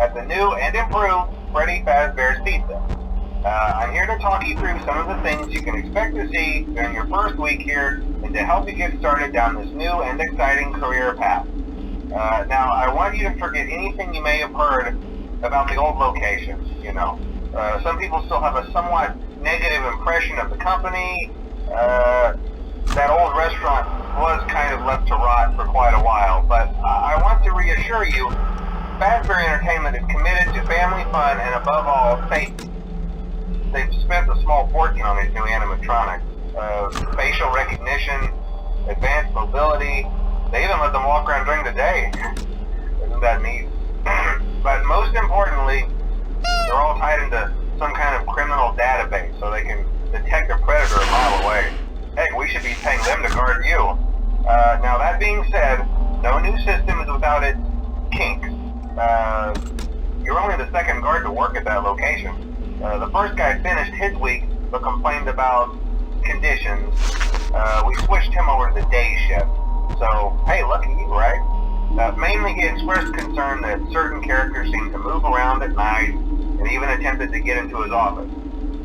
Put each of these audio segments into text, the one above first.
at the new and improved Freddy Fazbear's Pizza. I'm here to talk you through some of the things you can expect to see during your first week here and to help you get started down this new and exciting career path. Now, I want you to forget anything you may have heard about the old location. Some people still have a somewhat negative impression of the company. That old restaurant was kind of left to rot for quite a while, but I want to reassure you, Fazbear Entertainment is committed to family fun and above all, safety. They've spent a small fortune on these new animatronics. Facial recognition, advanced mobility, they even let them walk around during the day. Isn't that neat? But most importantly, they're all tied into some kind of criminal database so they can detect a predator a mile away. Heck, we should be paying them to guard you. Now that being said, no new system is without its kinks. You're only the second guard to work at that location. The first guy finished his week but complained about conditions. We switched him over to the day shift. So, hey, lucky you, right? Mainly he expressed concern that certain characters seemed to move around at night and even attempted to get into his office.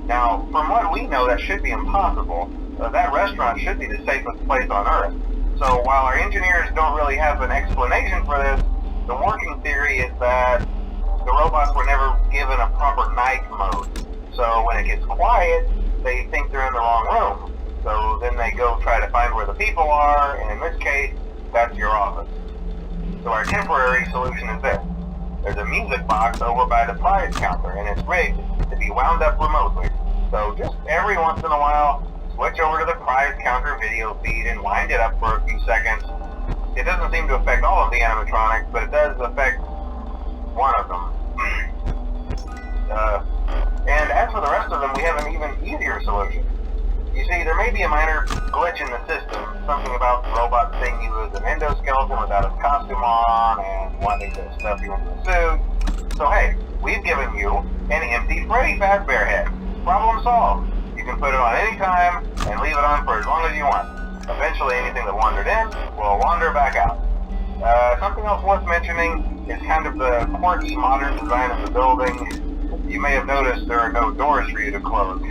Now, from what we know, that should be impossible. That restaurant should be the safest place on Earth. So while our engineers don't really have an explanation for this, the working theory is that the robots were never given a proper night mode. So when it gets quiet, they think they're in the wrong room. So then they go try to find where the people are, and in this case, that's your office. So our temporary solution is this. There's a music box over by the prize counter, and it's rigged to be wound up remotely. So just every once in a while, switch over to the prize counter video feed and wind it up for a few seconds. It doesn't seem to affect all of the animatronics, but it does affect one of them. And as for the rest of them, we have an even easier solution. You see, there may be a minor glitch in the system, something about the robot seeing you as an endoskeleton without his costume on and wanting to stuff you into a suit. So hey, we've given you an empty Freddy Fazbear head. Problem solved. You can put it on any time and leave it on for as long as you want. Eventually anything that wandered in will wander back out. Something else worth mentioning is kind of the quirky modern design of the building. You may have noticed there are no doors for you to close.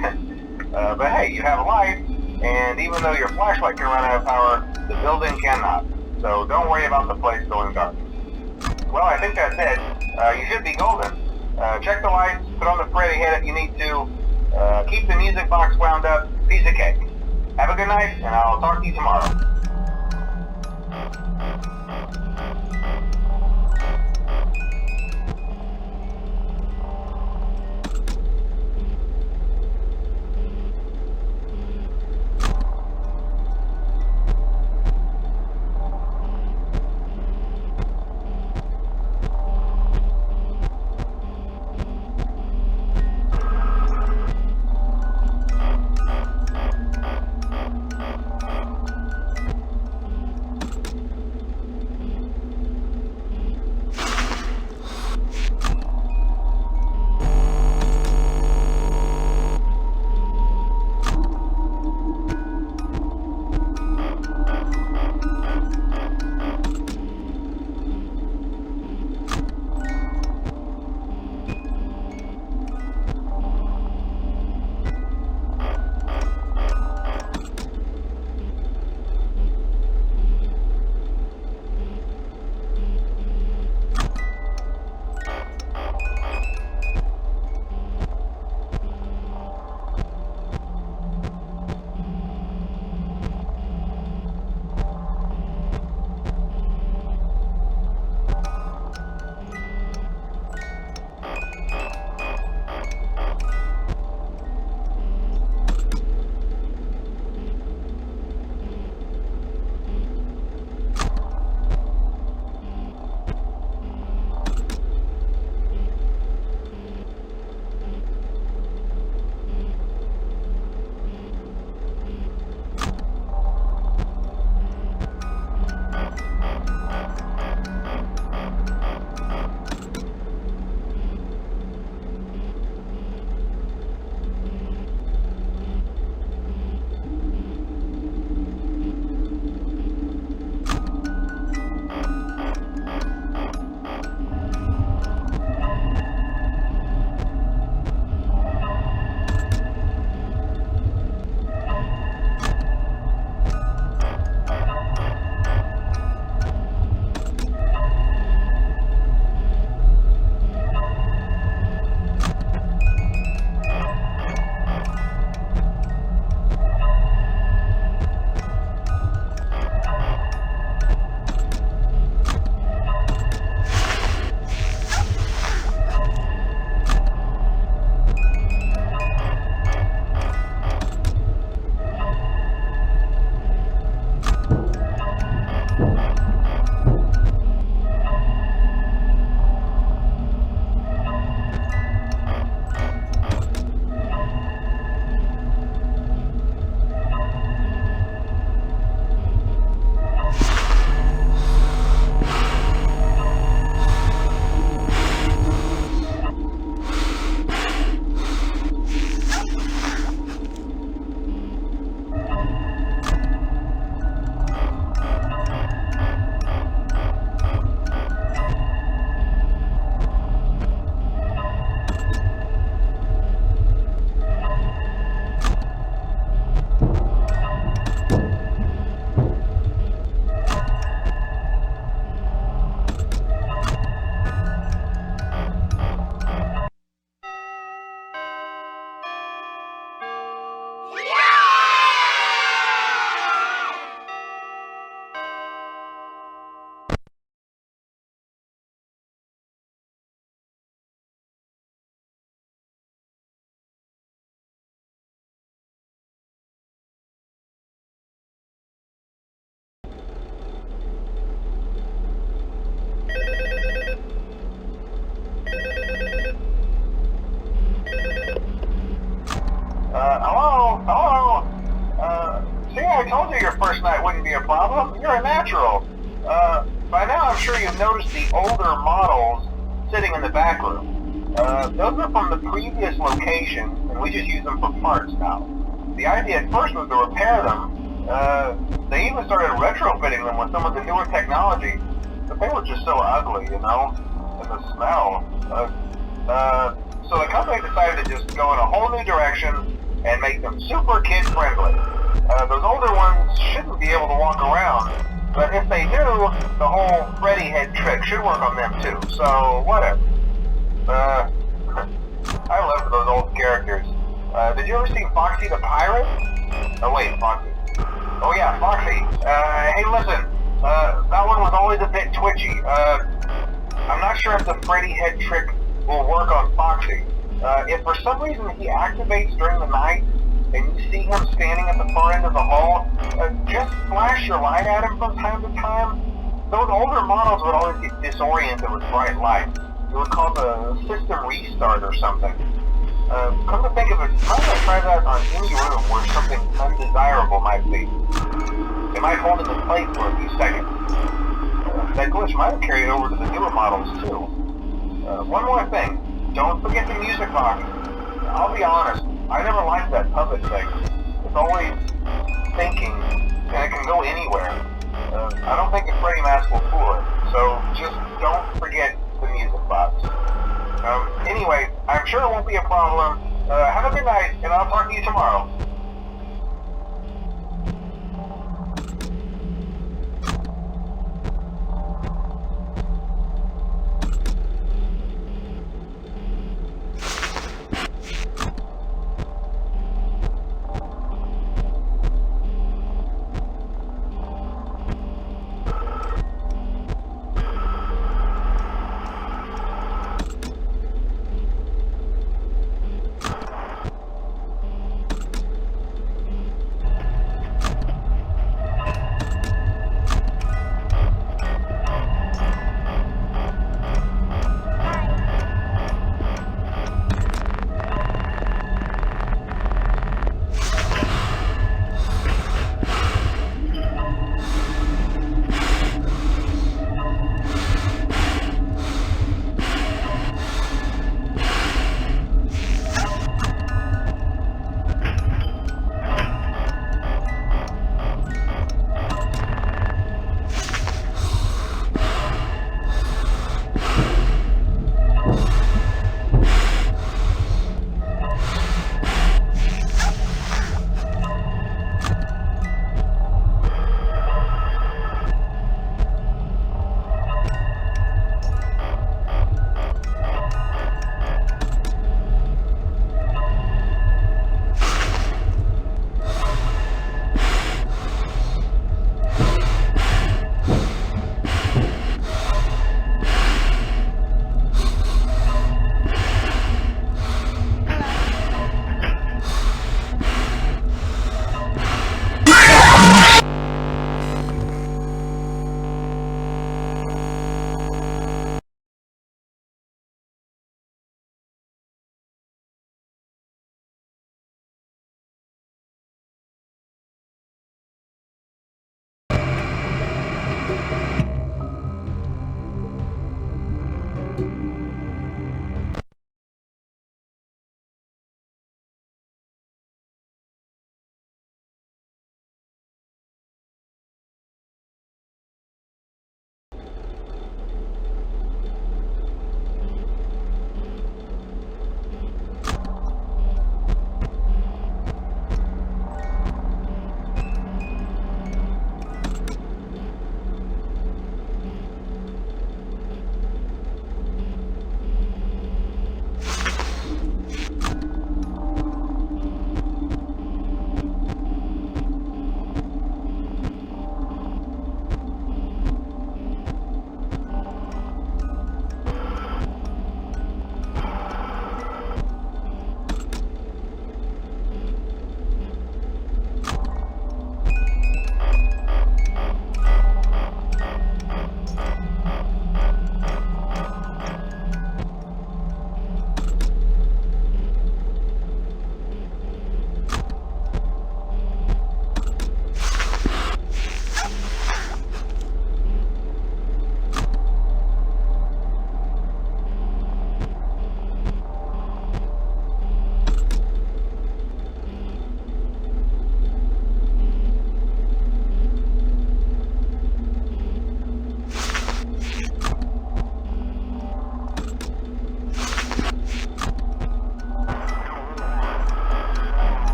But hey, you have a light, and even though your flashlight can run out of power, the building cannot. So don't worry about the place going dark. Well, I think that's it. You should be golden. Check the lights, put on the Freddy head if you need to. Keep the music box wound up, piece of cake. Have a good night, and I'll talk to you tomorrow. first night wouldn't be a problem. You're a natural. By now I'm sure you've noticed the older models sitting in the back room. Those are from the previous location, and we just use them for parts now. The idea at first was to repair them. They even started retrofitting them with some of the newer technology, but they were just so ugly, you know, and the smell. So the company decided to just go in a whole new direction and make them super kid-friendly. Those older ones shouldn't be able to walk around, but if they do, the whole Freddy head trick should work on them too, so whatever. I love those old characters. Did you ever see Foxy the Pirate? Oh wait, Foxy. Oh yeah, Foxy. Hey listen, that one was always a bit twitchy. I'm not sure if the Freddy head trick will work on Foxy. If for some reason he activates during the night, and you see him standing at the far end of the hall, just flash your light at him from time to time. Those older models would always get disoriented with bright lights. It would cause a system restart or something. Come to think of it, might not try that on any room where something undesirable might be. It might hold him in place for a few seconds. That glitch might have carried over to the newer models too. One more thing, don't forget the music box. I'll be honest, I never liked that puppet thing. It's always thinking, and it can go anywhere. I don't think a Freddy mask will fool it, so just don't forget the music box. Anyway, I'm sure it won't be a problem. Have a good night, and I'll talk to you tomorrow.